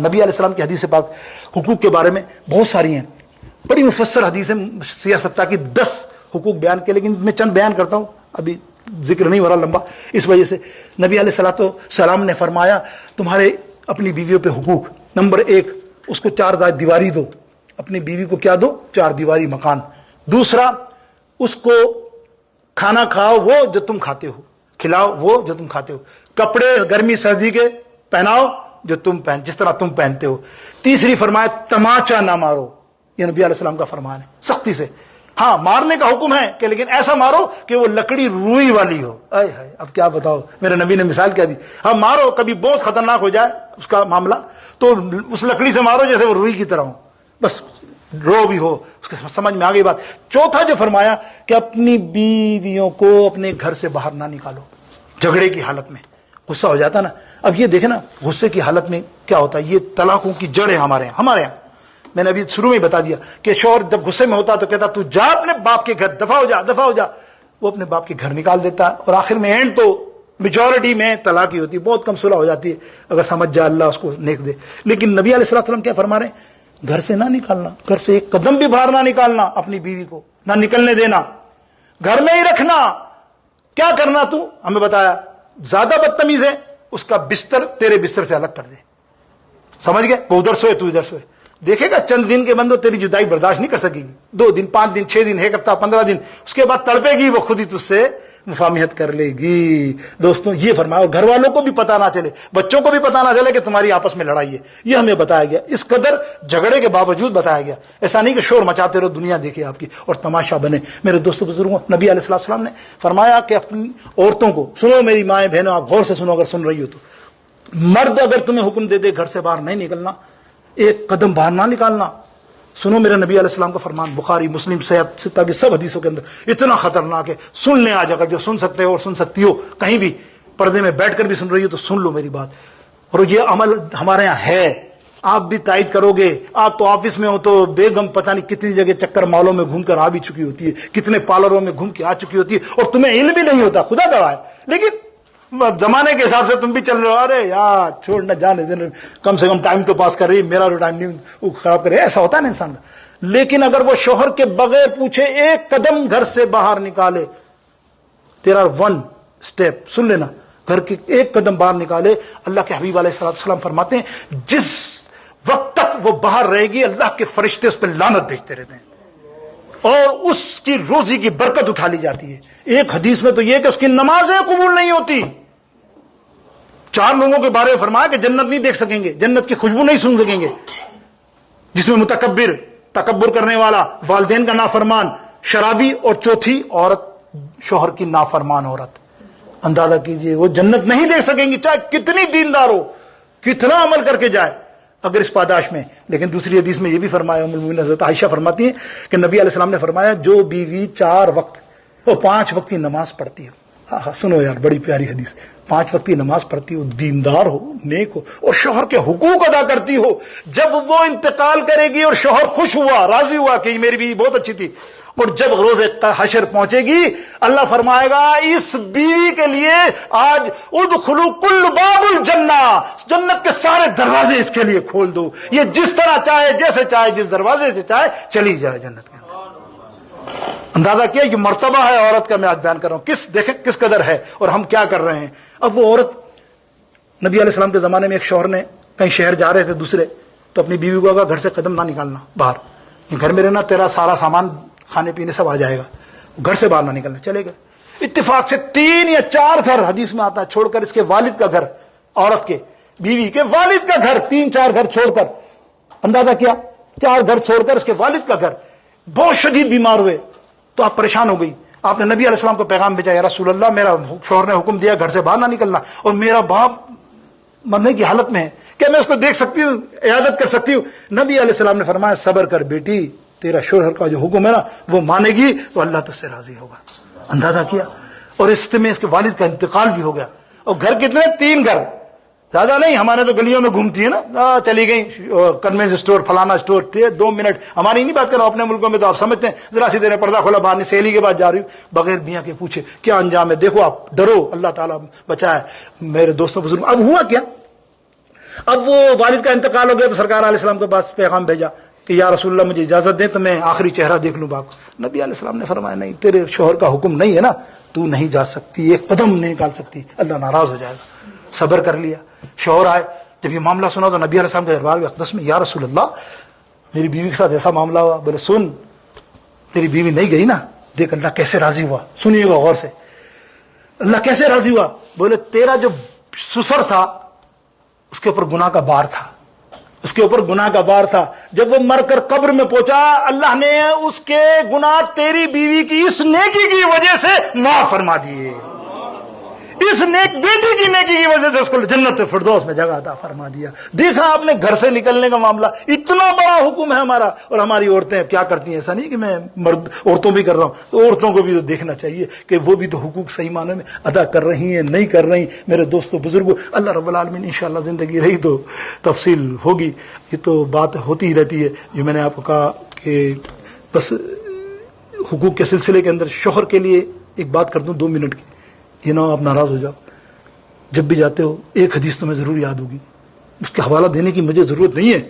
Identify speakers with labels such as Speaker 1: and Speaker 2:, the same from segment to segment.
Speaker 1: نبی علیہ السلام کی حدیث پاک حقوق کے بارے میں بہت ساری ہیں، بڑی مفصل حدیث ہے، سیاست کی 10 حقوق بیان کے، لیکن میں چند بیان کرتا ہوں، ابھی ذکر نہیں ہو رہا لمبا اس وجہ سے۔ نبی علیہ السلام نے فرمایا تمہارے اپنی بیویوں پہ حقوق، نمبر 1 اس کو 4 دیواری دو، اپنی بیوی کو کیا دو؟ 4 دیواری مکان۔ دوسرا اس کو کھانا کھاؤ وہ جو تم کھاتے ہو، کھلاؤ وہ جو تم کھاتے ہو، کپڑے گرمی سردی کے پہناؤ جو تم جس طرح تم پہنتے ہو۔ تیسری فرمایا تماچا نہ مارو، یہ نبی علیہ السلام کا فرمان ہے سختی سے۔ ہاں مارنے کا حکم ہے کہ لیکن ایسا مارو کہ وہ لکڑی روئی والی ہو۔ اے ہائے اب کیا بتاؤ، میرے نبی نے مثال کیا دی۔ ہاں مارو، کبھی بہت خطرناک ہو جائے اس کا معاملہ تو اس لکڑی سے مارو جیسے وہ روئی کی طرح ہو، بس رو بھی ہو، اس کے سمجھ میں آ گئی بات۔ چوتھا جو فرمایا کہ اپنی بیویوں کو اپنے گھر سے باہر نہ نکالو جھگڑے کی حالت میں۔ غصہ ہو جاتا نا، اب یہ دیکھیں نا غصے کی حالت میں کیا ہوتا ہے، یہ طلاقوں کی جڑ ہے ہمارے یہاں۔ میں نے ابھی شروع میں بتا دیا کہ شوہر جب غصے میں ہوتا تو کہتا تو جا اپنے باپ کے گھر، دفع ہو جا، وہ اپنے باپ کے گھر نکال دیتا ہے، اور آخر میں اینڈ تو میجورٹی میں طلاق ہی ہوتی ہے، بہت کم صلح ہو جاتی ہے اگر سمجھ جائے اللہ اس کو نیک دے۔ لیکن نبی علیہ السلام کیا فرما رہے ہیں؟ گھر سے نہ نکالنا، گھر سے ایک قدم بھی باہر نہ نکالنا، اپنی بیوی کو نہ نکلنے دینا، گھر میں ہی رکھنا۔ کیا کرنا تو ہمیں بتایا، زیادہ بدتمیز ہے اس کا بستر تیرے بستر سے الگ کر دے، سمجھ گئے؟ وہ ادھر سوئے تو ادھر سوئے، دیکھے گا چند دن کے بندو تیری جدائی برداشت نہیں کر سکے گی، 2 دن 5 دن 6 دن 1 ہفتہ 15 دن، اس کے بعد تڑپے گی، وہ خود ہی تجھ سے مفاہمت کر لے گی۔ دوستوں یہ فرمایا، اور گھر والوں کو بھی پتا نہ چلے، بچوں کو بھی پتا نہ چلے کہ تمہاری آپس میں لڑائی ہے، یہ ہمیں بتایا گیا، اس قدر جھگڑے کے باوجود بتایا گیا۔ ایسا نہیں کہ شور مچاتے رہو، دنیا دیکھے آپ کی اور تماشا بنے۔ میرے دوستوں بزرگوں، نبی علیہ السلام نے فرمایا کہ اپنی عورتوں کو، سنو میری مائیں بہنوں، آپ غور سے سنو اگر سن رہی ہو تو، مرد اگر تمہیں حکم دے دے گھر سے باہر نہیں نکلنا، ایک قدم باہر نہ نکالنا، سنو میرے نبی علیہ السلام کا فرمان، بخاری مسلم ستہ کی سب حدیثوں کے اندر اتنا خطرناک ہے، سن لیں آج، اگر جو سن سکتے ہو اور سن سکتی ہو، کہیں بھی پردے میں بیٹھ کر بھی سن رہی ہو تو سن لو میری بات۔ اور یہ عمل ہمارے یہاں ہے، آپ بھی تائید کرو گے۔ آپ تو آفس میں ہو تو بیگم پتہ نہیں کتنی جگہ چکر مالوں میں گھوم کر آ بھی چکی ہوتی ہے، کتنے پارلروں میں گھوم کے آ چکی ہوتی ہے، اور تمہیں علم بھی نہیں ہوتا، خدا گواہ ہے، لیکن زمانے کے حساب سے تم بھی چل رہے ہو، ارے یار چھوڑ نہ جانے دینا، کم سے کم ٹائم تو پاس کر رہی، میرا تو ٹائم نہیں خراب کرے، ایسا ہوتا ہے نا انسان کا۔ لیکن اگر وہ شوہر کے بغیر پوچھے ایک قدم گھر سے باہر نکالے، تیرا 1 اسٹیپ سن لینا، گھر کے ایک قدم باہر نکالے، اللہ کے حبیب علیہ السلام فرماتے ہیں جس وقت تک وہ باہر رہے گی اللہ کے فرشتے اس پہ لعنت بھیجتے رہتے ہیں، اور اس کی روزی کی برکت اٹھا لی جاتی ہے۔ ایک حدیث میں تو یہ کہ اس کی نمازیں قبول نہیں ہوتی۔ 4 لوگوں کے بارے میں فرمایا کہ جنت نہیں دیکھ سکیں گے، جنت کی خوشبو نہیں سن سکیں گے، جس میں متکبر، تکبر کرنے والا، والدین کا نافرمان، شرابی، اور چوتھی عورت شوہر کی نافرمان عورت۔ اندازہ کیجئے وہ جنت نہیں دیکھ سکیں گی، چاہے کتنی دیندار ہو، کتنا عمل کر کے جائے، اگر اس پاداش میں۔ لیکن دوسری حدیث میں یہ بھی فرمایا، ام المؤمنین حضرت عائشہ فرماتی ہیں کہ نبی علیہ السلام نے فرمایا جو بیوی 4 وقت اور 5 وقت کی نماز پڑھتی ہو، سنو یار بڑی پیاری حدیث، 5 وقت کی نماز پڑھتی ہو، دیندار ہو، نیک ہو، اور شوہر کے حقوق ادا کرتی ہو، جب وہ انتقال کرے گی اور شوہر خوش ہوا، راضی ہوا کہ یہ میری بیوی بہت اچھی تھی، اور جب روز حشر پہنچے گی اللہ فرمائے گا اس بیوی کے لیے آج ادخلوا کل باب الجنہ، جنت کے سارے دروازے اس کے لیے کھول دو، یہ جس طرح چاہے، جیسے چاہے، جس دروازے سے چاہے چلی جائے جنت کے اندر۔ اندازہ کیا یہ مرتبہ ہے عورت کا، میں آج بیان کر رہا ہوں، دیکھیں کس قدر ہے اور ہم کیا کر رہے ہیں۔ اب وہ عورت، نبی علیہ السلام کے زمانے میں ایک شوہر نے کہیں شہر جا رہے تھے دوسرے، تو اپنی بیوی کو کہا گھر سے قدم نہ نکالنا باہر، گھر میں رہنا، تیرا سارا سامان کھانے پینے سب آ جائے گا، گھر سے باہر نہ نکلنا۔ چلے گئے، اتفاق سے 3 یا 4 گھر حدیث میں آتا ہے چھوڑ کر، اس کے والد کا گھر، عورت کے بیوی کے والد کا گھر، 3-4 گھر چھوڑ کر، اندازہ کیا 4 گھر چھوڑ کر اس کے والد کا گھر، بہت شدید بیمار ہوئے تو آپ پریشان ہو گئی، آپ نے نبی علیہ السلام کو پیغام بھیجا، یا رسول اللہ میرا شوہر نے حکم دیا گھر سے باہر نہ نکلنا، اور میرا باپ مرنے کی حالت میں ہے، کیا میں اس کو دیکھ سکتی ہوں، عیادت کر سکتی ہوں؟ نبی علیہ السلام نے فرمایا صبر کر بیٹی، تیرا شوہر کا جو حکم ہے نا وہ مانے گی تو اللہ تجھ سے راضی ہوگا۔ اندازہ کیا، اور اس میں اس کے والد کا انتقال بھی ہو گیا، اور گھر کتنے؟ 3 گھر، زیادہ نہیں، ہمارے تو گلیوں میں گھومتی ہے نا، چلی گئی کنوینس اسٹور، فلانا اسٹور، 2 منٹ، ہماری نہیں بات کر رہا ہوں، اپنے ملکوں میں تو آپ سمجھتے ہیں ذرا سی دیر پردہ کھولا باہر، سہیلی کے بعد جا رہی ہوں، بغیر میاں کے پوچھے کیا انجام ہے، دیکھو آپ ڈرو، اللہ تعالیٰ بچائے۔ میرے دوستوں بزرگ، اب ہوا کیا، اب وہ والد کا انتقال ہو گیا تو سرکار علیہ السلام کے پاس پیغام بھیجا کہ یا رسول اللہ مجھے اجازت دیں تو میں آخری چہرہ دیکھ لوں باپ کو۔ نبی علیہ السلام نے فرمایا نہیں، تیرے شوہر کا حکم نہیں ہے نا، تو نہیں جا سکتی، ایک قدم نہیں نکال سکتی، اللہ ناراض ہو جائے گا۔ صبر کر لیا۔ شوہر آئے، جب یہ معاملہ سنا تو نبی علیہ السلام کے دربار میں اقدس میں، یا رسول اللہ میری بیوی کے ساتھ ایسا معاملہ ہوا۔ بولے سن، تیری بیوی نہیں گئی نا، دیکھ اللہ کیسے راضی ہوا، سنیے گا غور سے، اللہ کیسے راضی ہوا۔ بولے تیرا جو سسر تھا اس کے اوپر گناہ کا بار تھا، اس کے اوپر گناہ کا بار تھا، جب وہ مر کر قبر میں پہنچا اللہ نے اس کے گناہ تیری بیوی کی اس نیکی کی وجہ سے معاف فرما دیے، اس نیک بیٹی کی نیکی کی وجہ سے اس کو جنت فردوس میں جگہ عطا فرما دیا۔ دیکھا آپ نے گھر سے نکلنے کا معاملہ، اتنا بڑا حکم ہے ہمارا، اور ہماری عورتیں کیا کرتی ہیں؟ ایسا نہیں کہ میں مرد عورتوں بھی کر رہا ہوں، تو عورتوں کو بھی تو دیکھنا چاہیے کہ وہ بھی تو حقوق صحیح معنی میں ادا کر رہی ہیں نہیں کر رہی۔ میرے دوستوں بزرگوں، اللہ رب العالمین انشاءاللہ زندگی رہی تو تفصیل ہوگی، یہ تو بات ہوتی ہی رہتی ہے۔ جو میں نے آپ کو کہا کہ بس حقوق کے سلسلے کے اندر شوہر کے لیے ایک بات کر دوں 2 منٹ کی، یہ نہ آپ ناراض ہو جاؤ، جب بھی جاتے ہو ایک حدیث تمہیں ضرور یاد ہوگی، اس کے حوالہ دینے کی مجھے ضرورت نہیں ہے،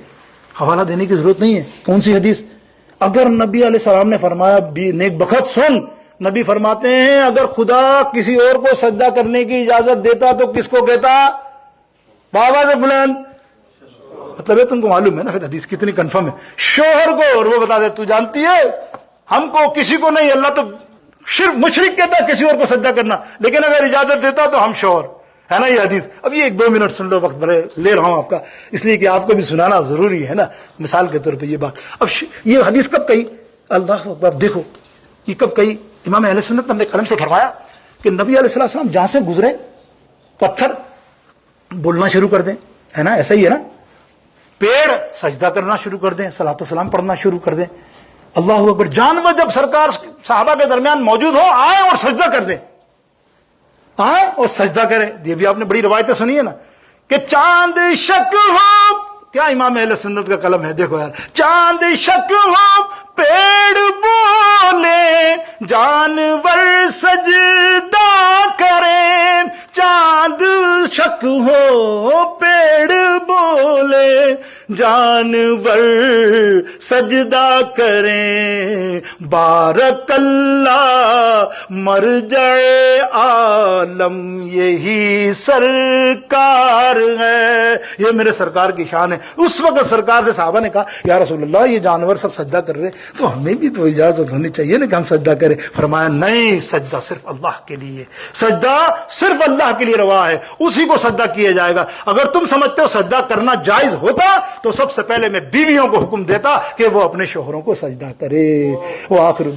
Speaker 1: حوالہ دینے کی ضرورت نہیں ہے۔ کون سی حدیث؟ اگر نبی علیہ السلام نے فرمایا، نیک بخت سن، نبی فرماتے ہیں اگر خدا کسی اور کو سجدہ کرنے کی اجازت دیتا تو کس کو کہتا؟ بابا سے بلند، مطلب ہے تم کو معلوم ہے نا پھر حدیث کتنی کنفرم ہے، شوہر کو، اور وہ بتا دے تو جانتی ہے ہم کو کسی کو نہیں، اللہ تو صرف مشرک کہتا کسی اور کو سجدہ کرنا، لیکن اگر اجازت دیتا تو ہم شوہر، ہے نا یہ حدیث۔ اب یہ 1-2 منٹ سن لو، وقت بڑے لے رہا ہوں آپ کا، اس لیے کہ آپ کو بھی سنانا ضروری ہے نا، مثال کے طور پہ یہ بات۔ اب یہ حدیث کب کہی؟ اللہ اکبر، دیکھو یہ کب کہی؟ امام اہل سنت نے اپنے قلم سے فرمایا کہ نبی علیہ السلام جہاں سے گزرے پتھر بولنا شروع کر دیں، ہے نا، ایسا ہی ہے نا، پیڑ سجدہ کرنا شروع کر دیں، صلاۃ و سلام پڑھنا شروع کر دیں، اللہ اکبر، جانور جب سرکار صحابہ کے درمیان موجود ہو آئے اور سجدہ کر دیں، آئے اور سجدہ کریں۔ یہ بھی آپ نے بڑی روایتیں سنی ہے نا کہ چاند شک ہو، کیا امام اہل سنت کا قلم ہے، دیکھو یار، چاند شک ہو پیڑ بولے جانور سجدہ کریں، چاند شک ہو پیڑ بولے جانور سجدہ کریں، بارک اللہ مرجع عالم یہی سرکار ہے۔ یہ میرے سرکار کی شان ہے۔ اس وقت سرکار سے صحابہ نے کہا یا رسول اللہ یہ جانور سب سجدہ کر رہے تو ہمیں بھی تو اجازت ہونی چاہیے نا کہ ہم سجدہ کریں۔ فرمایا نہیں، سجدہ صرف اللہ کے لیے، سجدہ صرف اللہ کے لیے روا ہے، اسی کو سجدہ کیا جائے گا۔ اگر تم سمجھتے ہو سجدہ کرنا جائز ہوتا تو سب سے پہلے میں بیویوں کو حکم دیتا کہ وہ اپنے شوہروں کو سجدہ کرے۔ وہ آخر